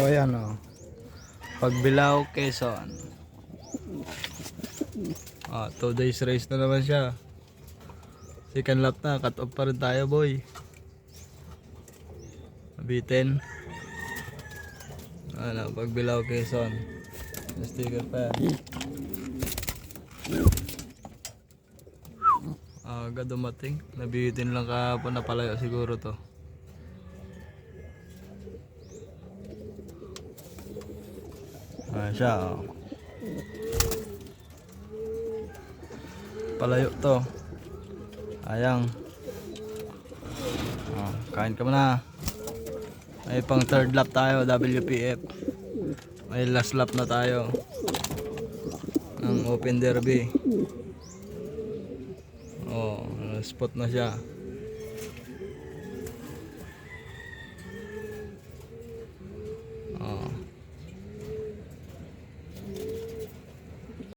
O yan o. Pagbilao, Quezon. 2 days race na naman siya. Second lap na, cut off pa rin tayo boy. Nabitin. Pagbilao, Quezon. May sticker pa yan. Agad dumating. Nabitin lang kahapon, napalayo siguro to. Siya oh. Palayo to. Ayang. Kain ka muna. May pang third lap tayo, WPF. May last lap na tayo ng Open Derby. Spot na siya.